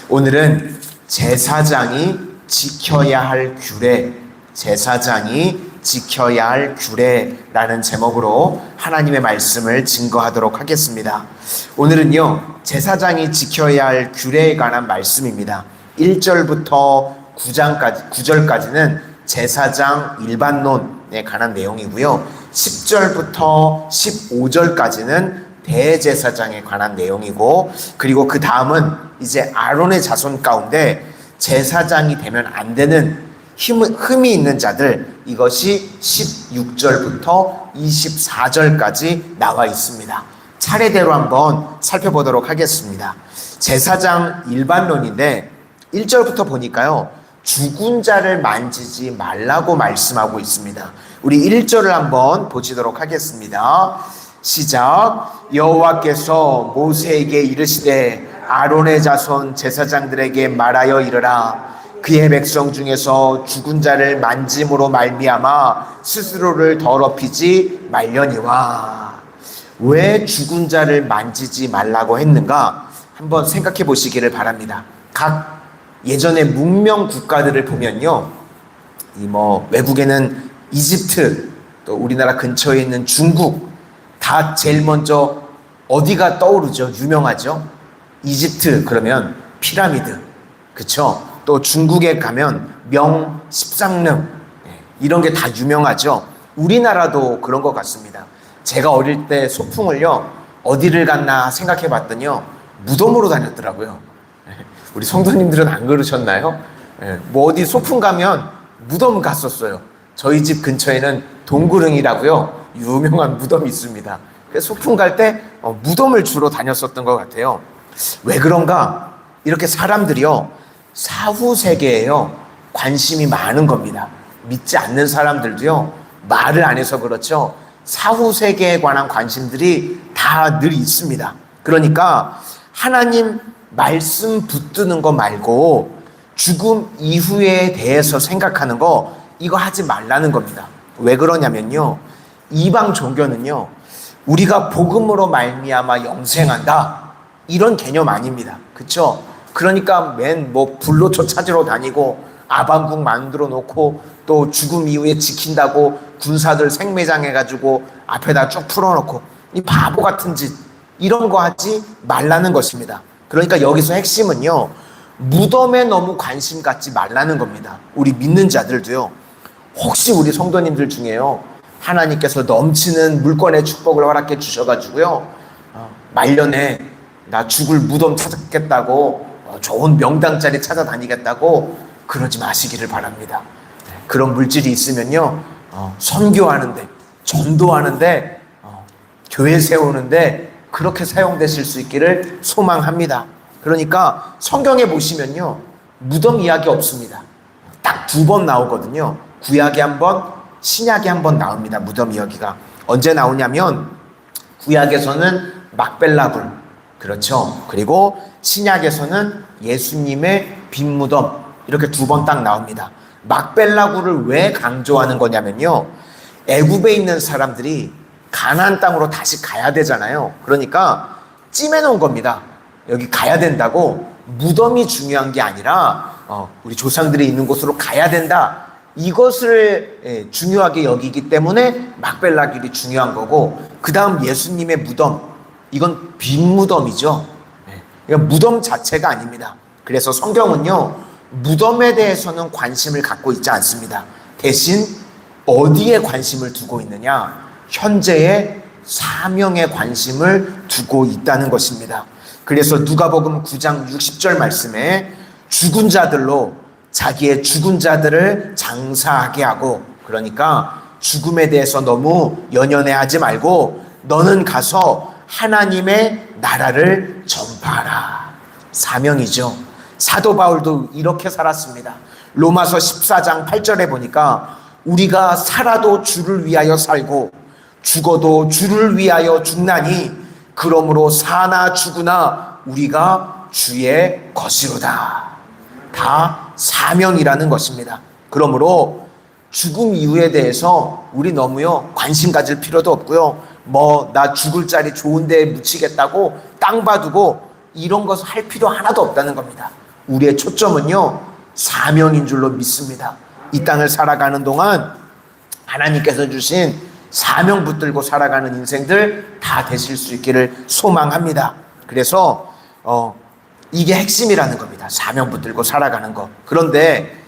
오늘은 제사장이 지켜야 할 규례, 제사장이 지켜야 할 규례라는 제목으로 하나님의 말씀을 증거하도록 하겠습니다. 오늘은요, 제사장이 지켜야 할 규례에 관한 말씀입니다. 1절부터 9절까지는 제사장 일반론에 관한 내용이고요. 10절부터 15절까지는 대제사장에 관한 내용이고, 그리고 그 다음은 이제 아론의 자손 가운데 제사장이 되면 안 되는 흠이 있는 자들, 이것이 16절부터 24절까지 나와 있습니다. 차례대로 한번 살펴보도록 하겠습니다. 제사장 일반론인데 1절부터 보니까요, 죽은 자를 만지지 말라고 말씀하고 있습니다. 우리 1절을 한번 보시도록 하겠습니다. 시작. 여호와께서 모세에게 이르시되 아론의 자손 제사장들에게 말하여 이르라. 그의 백성 중에서 죽은 자를 만짐으로 말미암아 스스로를 더럽히지 말려니와. 왜 죽은 자를 만지지 말라고 했는가? 한번 생각해 보시기를 바랍니다. 각 예전의 문명 국가들을 보면요, 외국에는 이집트, 또 우리나라 근처에 있는 중국, 다 제일 먼저 어디가 떠오르죠? 유명하죠? 이집트 그러면 피라미드, 그쵸? 또 중국에 가면 명 13릉, 이런 게 다 유명하죠. 우리나라도 그런 것 같습니다. 제가 어릴 때 소풍을요, 어디를 갔나 생각해 봤더니요, 무덤으로 다녔더라고요. 우리 성도님들은 안 그러셨나요? 어디 소풍 가면 무덤 갔었어요. 저희 집 근처에는 동구릉이라고요, 유명한 무덤이 있습니다. 그래서 소풍 갈 때 무덤을 주로 다녔었던 것 같아요. 왜 그런가? 이렇게 사람들이요, 사후 세계에요, 관심이 많은 겁니다. 믿지 않는 사람들도요, 말을 안 해서 그렇죠, 사후 세계에 관한 관심들이 다 늘 있습니다. 그러니까 하나님 말씀 붙드는 거 말고 죽음 이후에 대해서 생각하는 거, 이거 하지 말라는 겁니다. 왜 그러냐면요, 이방 종교는요, 우리가 복음으로 말미암아 영생한다, 이런 개념 아닙니다. 그쵸? 그러니까 불로초 찾으러 다니고 아방궁 만들어 놓고 또 죽음 이후에 지킨다고 군사들 생매장 해가지고 앞에다 쭉 풀어놓고, 이 바보 같은 짓, 이런 거 하지 말라는 것입니다. 그러니까 여기서 핵심은요, 무덤에 너무 관심 갖지 말라는 겁니다. 우리 믿는 자들도요, 혹시 우리 성도님들 중에요, 하나님께서 넘치는 물권의 축복을 허락해 주셔가지고요, 말년에 나 죽을 무덤 찾겠다고 좋은 명당 자리 찾아다니겠다고 그러지 마시기를 바랍니다. 그런 물질이 있으면요, 선교하는데, 전도하는데, 교회 세우는데 그렇게 사용되실 수 있기를 소망합니다. 그러니까 성경에 보시면요, 무덤 이야기 없습니다. 딱 2번 나오거든요. 구약에 한 번, 신약에 한 번 나옵니다. 무덤 이야기가 언제 나오냐면, 구약에서는 막벨라굴, 그렇죠. 그리고 신약에서는 예수님의 빈 무덤, 이렇게 2번 딱 나옵니다. 막벨라굴을 왜 강조하는 거냐면요, 애굽에 있는 사람들이 가나안 땅으로 다시 가야 되잖아요. 그러니까 찜해놓은 겁니다. 여기 가야 된다고. 무덤이 중요한 게 아니라 우리 조상들이 있는 곳으로 가야 된다, 이것을 중요하게 여기기 때문에 막벨라굴이 중요한 거고, 그 다음 예수님의 무덤, 이건 빈 무덤이죠. 그러니까 무덤 자체가 아닙니다. 그래서 성경은요, 무덤에 대해서는 관심을 갖고 있지 않습니다. 대신 어디에 관심을 두고 있느냐? 현재의 사명에 관심을 두고 있다는 것입니다. 그래서 누가복음 9장 60절 말씀에 죽은 자들로 자기의 죽은 자들을 장사하게 하고, 그러니까 죽음에 대해서 너무 연연해하지 말고 너는 가서 하나님의 나라를 전파하라. 사명이죠. 사도 바울도 이렇게 살았습니다. 로마서 14장 8절에 보니까 우리가 살아도 주를 위하여 살고 죽어도 주를 위하여 죽나니 그러므로 사나 죽으나 우리가 주의 것이로다. 다 사명이라는 것입니다. 그러므로 죽음 이후에 대해서 우리 너무요 관심 가질 필요도 없고요, 나 죽을 자리 좋은 데에 묻히겠다고 땅 봐두고 이런 것을 할 필요 하나도 없다는 겁니다. 우리의 초점은요, 사명인 줄로 믿습니다. 이 땅을 살아가는 동안 하나님께서 주신 사명 붙들고 살아가는 인생들 다 되실 수 있기를 소망합니다. 그래서 이게 핵심이라는 겁니다. 사명 붙들고 살아가는 것. 그런데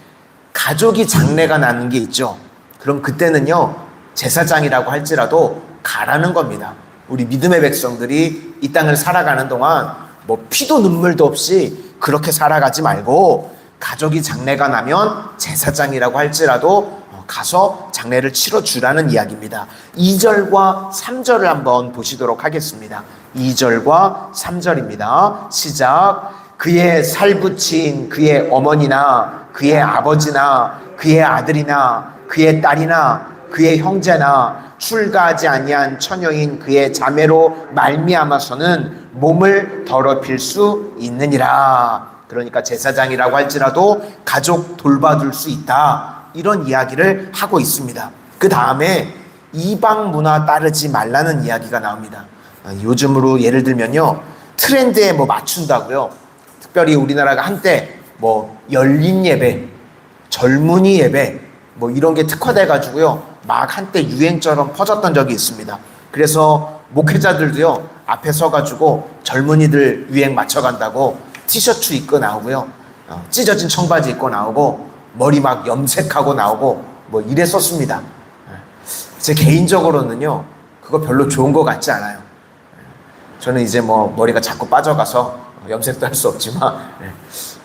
가족이 장래가 나는 게 있죠. 그럼 그때는요, 제사장이라고 할지라도 가라는 겁니다. 우리 믿음의 백성들이 이 땅을 살아가는 동안 뭐 피도 눈물도 없이 그렇게 살아가지 말고, 가족이 장래가 나면 제사장이라고 할지라도 가서 장례를 치러주라는 이야기입니다. 2절과 3절을 한번 보시도록 하겠습니다. 2절과 3절입니다. 시작. 그의 살붙인 그의 어머니나 그의 아버지나 그의 아들이나 그의 딸이나 그의 형제나 출가하지 아니한 처녀인 그의 자매로 말미암아서는 몸을 더럽힐 수 있느니라. 그러니까 제사장이라고 할지라도 가족 돌봐줄 수 있다, 이런 이야기를 하고 있습니다. 그 다음에 이방 문화 따르지 말라는 이야기가 나옵니다. 요즘으로 예를 들면요, 트렌드에 뭐 맞춘다고요. 특별히 우리나라가 한때 뭐 열린 예배, 젊은이 예배 뭐 이런 게 특화돼 가지고요, 막 한때 유행처럼 퍼졌던 적이 있습니다. 그래서 목회자들도요, 앞에 서가지고 젊은이들 유행 맞춰간다고 티셔츠 입고 나오고요, 찢어진 청바지 입고 나오고, 머리 막 염색하고 나오고 뭐 이랬었습니다. 제 개인적으로는요, 그거 별로 좋은 것 같지 않아요. 저는 이제 뭐 머리가 자꾸 빠져가서 염색도 할 수 없지만,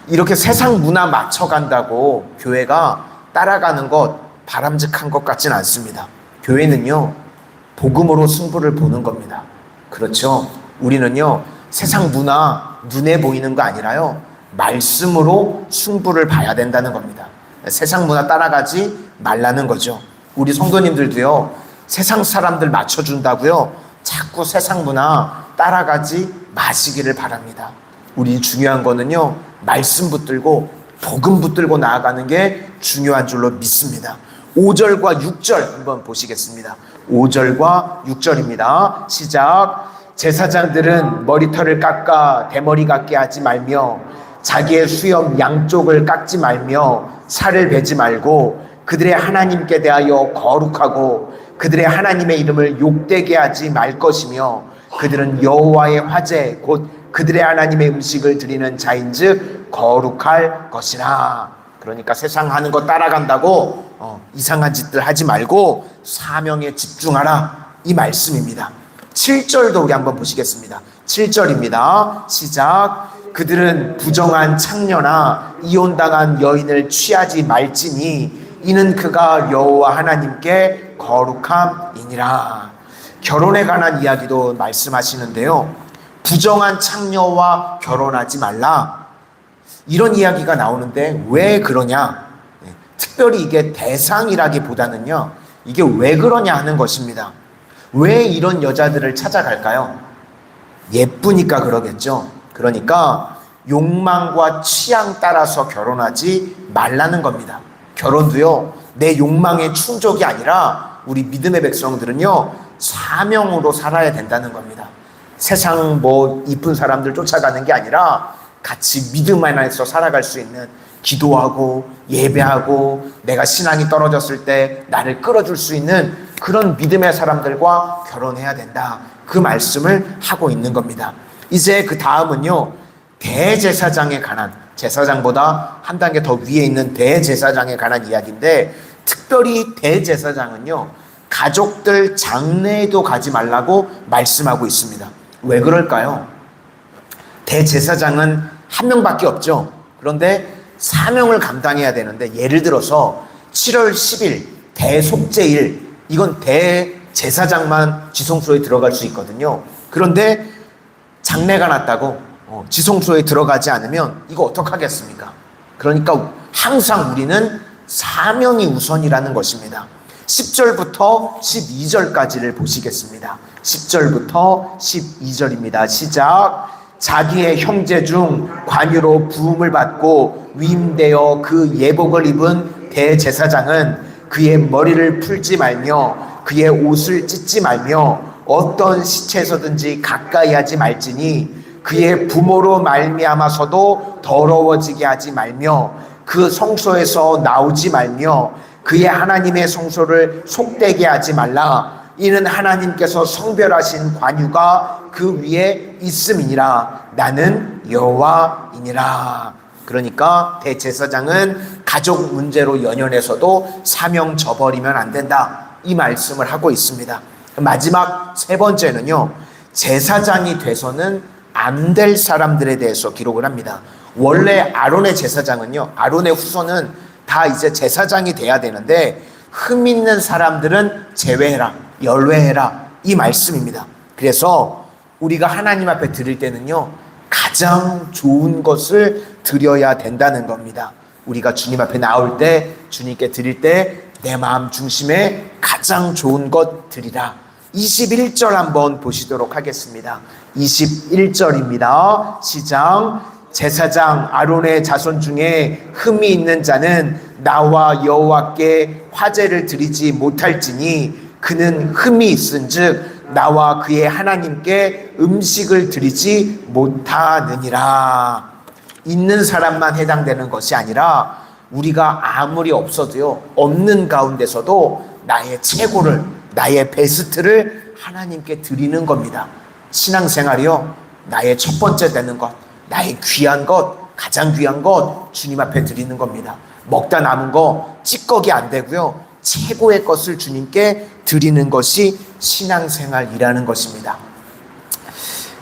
이렇게 세상 문화 맞춰간다고 교회가 따라가는 것 바람직한 것 같진 않습니다. 교회는요, 복음으로 승부를 보는 겁니다. 그렇죠? 우리는요, 세상 문화 눈에 보이는 거 아니라요, 말씀으로 승부를 봐야 된다는 겁니다. 세상 문화 따라가지 말라는 거죠. 우리 성도님들도요, 세상 사람들 맞춰준다고요, 자꾸 세상 문화 따라가지 마시기를 바랍니다. 우리 중요한 거는요, 말씀 붙들고 복음 붙들고 나아가는 게 중요한 줄로 믿습니다. 5절과 6절 한번 보시겠습니다. 5절과 6절입니다. 시작. 제사장들은 머리털을 깎아 대머리 같게 하지 말며 자기의 수염 양쪽을 깎지 말며 살을 베지 말고 그들의 하나님께 대하여 거룩하고 그들의 하나님의 이름을 욕되게 하지 말 것이며 그들은 여호와의 화제 곧 그들의 하나님의 음식을 드리는 자인즉 거룩할 것이라. 그러니까 세상 하는 거 따라간다고 이상한 짓들 하지 말고 사명에 집중하라, 이 말씀입니다. 7절도 우리 한번 보시겠습니다. 7절입니다. 시작. 그들은 부정한 창녀나 이혼당한 여인을 취하지 말지니 이는 그가 여호와 하나님께 거룩함이니라. 결혼에 관한 이야기도 말씀하시는데요, 부정한 창녀와 결혼하지 말라, 이런 이야기가 나오는데 왜 그러냐, 특별히 이게 대상이라기보다는요, 이게 왜 그러냐 하는 것입니다. 왜 이런 여자들을 찾아갈까요? 예쁘니까 그러겠죠. 그러니까 욕망과 취향 따라서 결혼하지 말라는 겁니다. 결혼도요, 내 욕망의 충족이 아니라 우리 믿음의 백성들은요, 사명으로 살아야 된다는 겁니다. 세상 뭐 이쁜 사람들 쫓아가는 게 아니라 같이 믿음 안에서 살아갈 수 있는, 기도하고 예배하고 내가 신앙이 떨어졌을 때 나를 끌어줄 수 있는 그런 믿음의 사람들과 결혼해야 된다, 그 말씀을 하고 있는 겁니다. 이제 그 다음은요, 대제사장에 관한, 제사장보다 한 단계 더 위에 있는 대제사장에 관한 이야기인데, 특별히 대제사장은요, 가족들 장례에도 가지 말라고 말씀하고 있습니다. 왜 그럴까요? 대제사장은 한 명밖에 없죠. 그런데 사명을 감당해야 되는데, 예를 들어서 7월 10일 대속죄일, 이건 대제사장만 지성소에 들어갈 수 있거든요. 그런데 장례가 났다고 지성소에 들어가지 않으면 이거 어떡하겠습니까? 그러니까 항상 우리는 사명이 우선이라는 것입니다. 10절부터 12절까지를 보시겠습니다. 10절부터 12절입니다. 시작. 자기의 형제 중 관유로 부음을 받고 위임되어 그 예복을 입은 대제사장은 그의 머리를 풀지 말며 그의 옷을 찢지 말며 어떤 시체에서든지 가까이 하지 말지니 그의 부모로 말미암아서도 더러워지게 하지 말며 그 성소에서 나오지 말며 그의 하나님의 성소를 속되게 하지 말라. 이는 하나님께서 성별하신 관유가 그 위에 있음이니라. 나는 여호와이니라. 그러니까 대제사장은 가족 문제로 연연해서도 사명 저버리면 안 된다, 이 말씀을 하고 있습니다. 마지막 세 번째는요, 제사장이 돼서는 안 될 사람들에 대해서 기록을 합니다. 원래 아론의 제사장은요, 아론의 후손은 다 이제 제사장이 돼야 되는데 흠 있는 사람들은 제외해라, 열외해라, 이 말씀입니다. 그래서 우리가 하나님 앞에 드릴 때는요, 가장 좋은 것을 드려야 된다는 겁니다. 우리가 주님 앞에 나올 때, 주님께 드릴 때 내 마음 중심에 가장 좋은 것 드리라. 21절 한번 보시도록 하겠습니다. 21절입니다. 시작. 제사장 아론의 자손 중에 흠이 있는 자는 나와 여호와께 화제를 드리지 못할지니 그는 흠이 있은즉 나와 그의 하나님께 음식을 드리지 못하느니라. 있는 사람만 해당되는 것이 아니라 우리가 아무리 없어도요, 없는 가운데서도 나의 최고를, 나의 베스트를 하나님께 드리는 겁니다. 신앙생활이요, 나의 첫 번째 되는 것, 나의 귀한 것, 가장 귀한 것 주님 앞에 드리는 겁니다. 먹다 남은 거 찌꺼기 안 되고요, 최고의 것을 주님께 드리는 것이 신앙생활이라는 것입니다.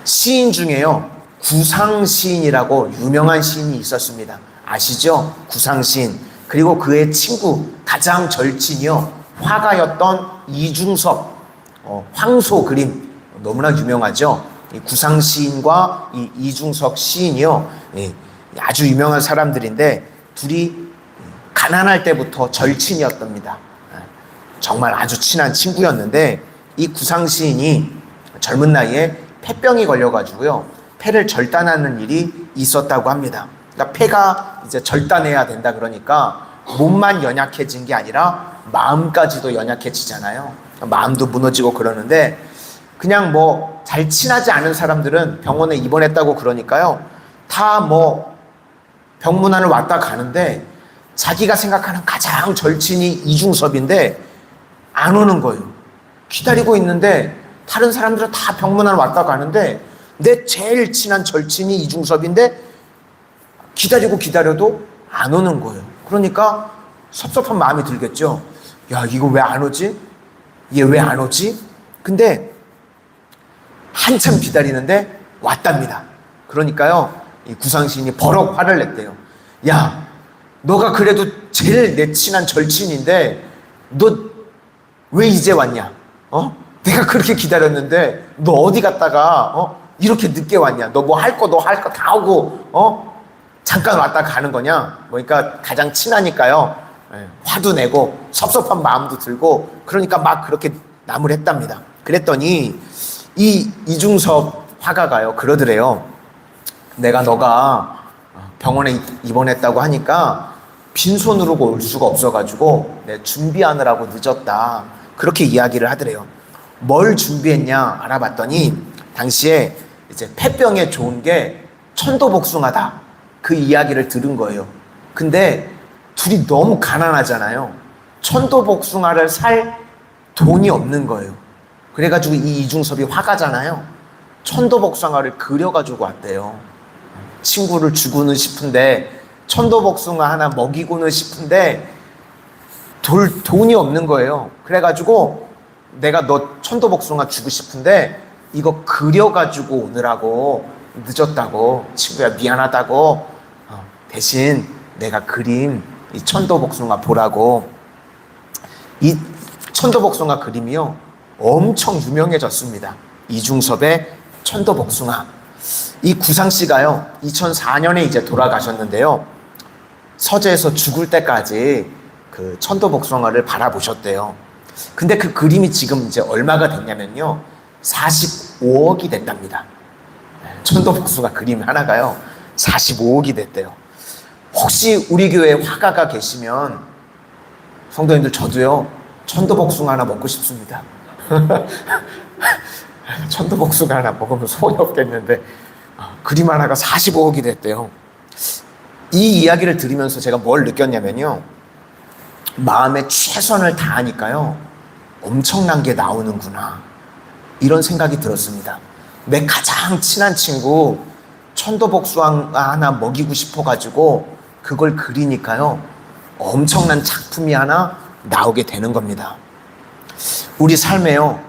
시인 중에요, 구상시인이라고 유명한 시인이 있었습니다. 아시죠? 구상시인. 그리고 그의 친구, 가장 절친이요, 화가였던 이중섭, 황소 그림, 너무나 유명하죠. 이 구상시인과 이 이중섭 시인이요, 아주 유명한 사람들인데 둘이 가난할 때부터 절친이었답니다. 정말 아주 친한 친구였는데 이 구상시인이 젊은 나이에 폐병이 걸려가지고요, 폐를 절단하는 일이 있었다고 합니다. 그러니까 폐가 이제 절단해야 된다 그러니까 몸만 연약해진 게 아니라 마음까지도 연약해지잖아요. 마음도 무너지고 그러는데 그냥 뭐 잘 친하지 않은 사람들은 병원에 입원했다고 그러니까요, 다 뭐 병문안을 왔다 가는데 자기가 생각하는 가장 절친이 이중섭인데 안 오는 거예요. 기다리고 있는데 다른 사람들은 다 병문안 왔다 가는데 내 제일 친한 절친이 이중섭인데 기다려도 안 오는 거예요. 그러니까 섭섭한 마음이 들겠죠. 야, 이거 왜 안 오지? 얘 왜 안 오지? 근데 한참 기다리는데 왔답니다. 그러니까요, 이 구상시인이 버럭 화를 냈대요. 야, 너가 그래도 제일 내 친한 절친인데 너 왜 이제 왔냐? 내가 그렇게 기다렸는데 너 어디 갔다가 이렇게 늦게 왔냐? 너 뭐 할 거 다 하고 잠깐 왔다 가는 거냐? 그러니까 가장 친하니까요, 화도 내고 섭섭한 마음도 들고 그러니까 막 그렇게 나무랬답니다. 그랬더니 이 이중섭 화가가요, 그러더래요. 내가 너가 병원에 입원했다고 하니까 빈손으로 올 수가 없어가지고 내 준비하느라고 늦었다, 그렇게 이야기를 하더래요. 뭘 준비했냐 알아봤더니 당시에 이제 폐병에 좋은 게 천도복숭아다, 그 이야기를 들은 거예요. 근데 둘이 너무 가난하잖아요. 천도복숭아를 살 돈이 없는 거예요. 그래가지고 이 이중섭이 화가잖아요. 천도복숭아를 그려가지고 왔대요. 친구를 주고는 싶은데 천도복숭아 하나 먹이고는 싶은데 돈이 없는 거예요. 그래가지고 내가 너 천도복숭아 주고 싶은데 이거 그려가지고 오느라고 늦었다고, 친구야 미안하다고, 대신 내가 그린 이 천도복숭아 보라고. 이 천도복숭아 그림이요, 엄청 유명해졌습니다. 이중섭의 천도복숭아. 이 구상씨가요, 2004년에 이제 돌아가셨는데요, 서재에서 죽을 때까지 그 천도복숭아를 바라보셨대요. 근데 그 그림이 지금 이제 얼마가 됐냐면요, 45억이 됐답니다. 천도복숭아 그림 하나가요 45억이 됐대요. 혹시 우리 교회에 화가가 계시면 성도님들, 저도요 천도복숭아 하나 먹고 싶습니다. 천도복숭아 하나 먹으면 소원이 없겠는데 그림 하나가 45억이 됐대요. 이 이야기를 들으면서 제가 뭘 느꼈냐면요. 마음에 최선을 다하니까요. 엄청난 게 나오는구나. 이런 생각이 들었습니다. 내 가장 친한 친구 천도복숭아 하나 먹이고 싶어가지고 그걸 그리니까요. 엄청난 작품이 하나 나오게 되는 겁니다. 우리 삶에요.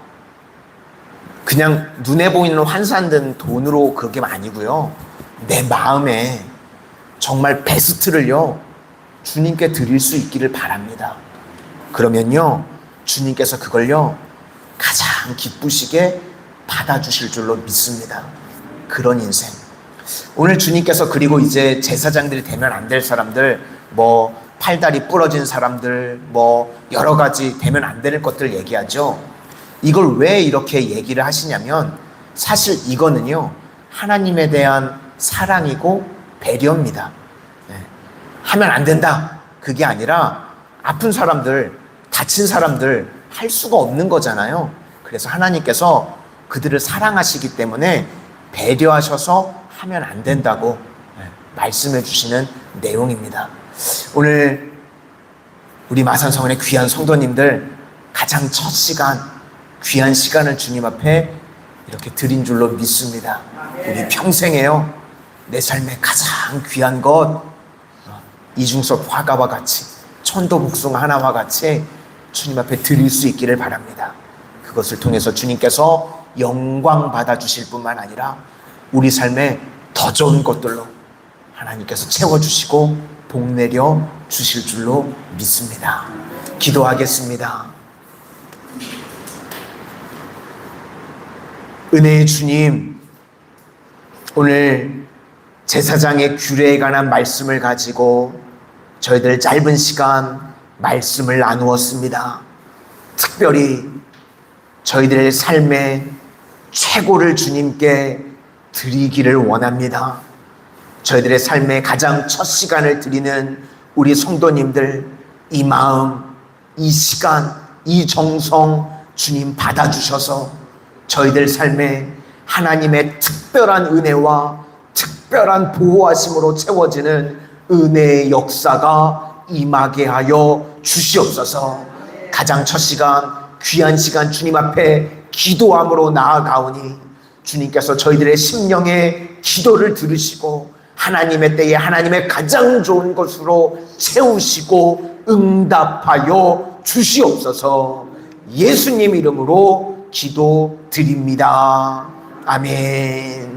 그냥 눈에 보이는 환산된 돈으로 그게 아니고요. 내 마음에 정말 베스트를요. 주님께 드릴 수 있기를 바랍니다. 그러면요. 주님께서 그걸요. 가장 기쁘시게 받아주실 줄로 믿습니다. 그런 인생. 오늘 주님께서 그리고 이제 제사장들이 되면 안 될 사람들, 뭐 팔다리 부러진 사람들, 뭐 여러 가지 되면 안 되는 것들 얘기하죠. 이걸 왜 이렇게 얘기를 하시냐면 사실 이거는요. 하나님에 대한 사랑이고 배려입니다. 하면 안 된다. 그게 아니라 아픈 사람들, 다친 사람들 할 수가 없는 거잖아요. 그래서 하나님께서 그들을 사랑하시기 때문에 배려하셔서 하면 안 된다고 말씀해 주시는 내용입니다. 오늘 우리 마산성원의 귀한 성도님들 가장 첫 시간, 귀한 시간을 주님 앞에 이렇게 드린 줄로 믿습니다. 우리 평생에요. 내 삶의 가장 귀한 것 이중섭 화가와 같이 천도복숭아 하나와 같이 주님 앞에 드릴 수 있기를 바랍니다. 그것을 통해서 주님께서 영광 받아주실 뿐만 아니라 우리 삶에 더 좋은 것들로 하나님께서 채워주시고 복내려 주실 줄로 믿습니다. 기도하겠습니다. 은혜의 주님, 오늘 제사장의 규례에 관한 말씀을 가지고 저희들 짧은 시간 말씀을 나누었습니다. 특별히 저희들의 삶의 최고를 주님께 드리기를 원합니다. 저희들의 삶의 가장 첫 시간을 드리는 우리 성도님들, 이 마음, 이 시간, 이 정성 주님 받아주셔서 저희들 삶에 하나님의 특별한 은혜와 특별한 보호하심으로 채워지는 은혜의 역사가 임하게 하여 주시옵소서. 가장 첫 시간, 귀한 시간 주님 앞에 기도함으로 나아가오니 주님께서 저희들의 심령의 기도를 들으시고 하나님의 때에 하나님의 가장 좋은 것으로 채우시고 응답하여 주시옵소서. 예수님 이름으로 기도드립니다. 아멘.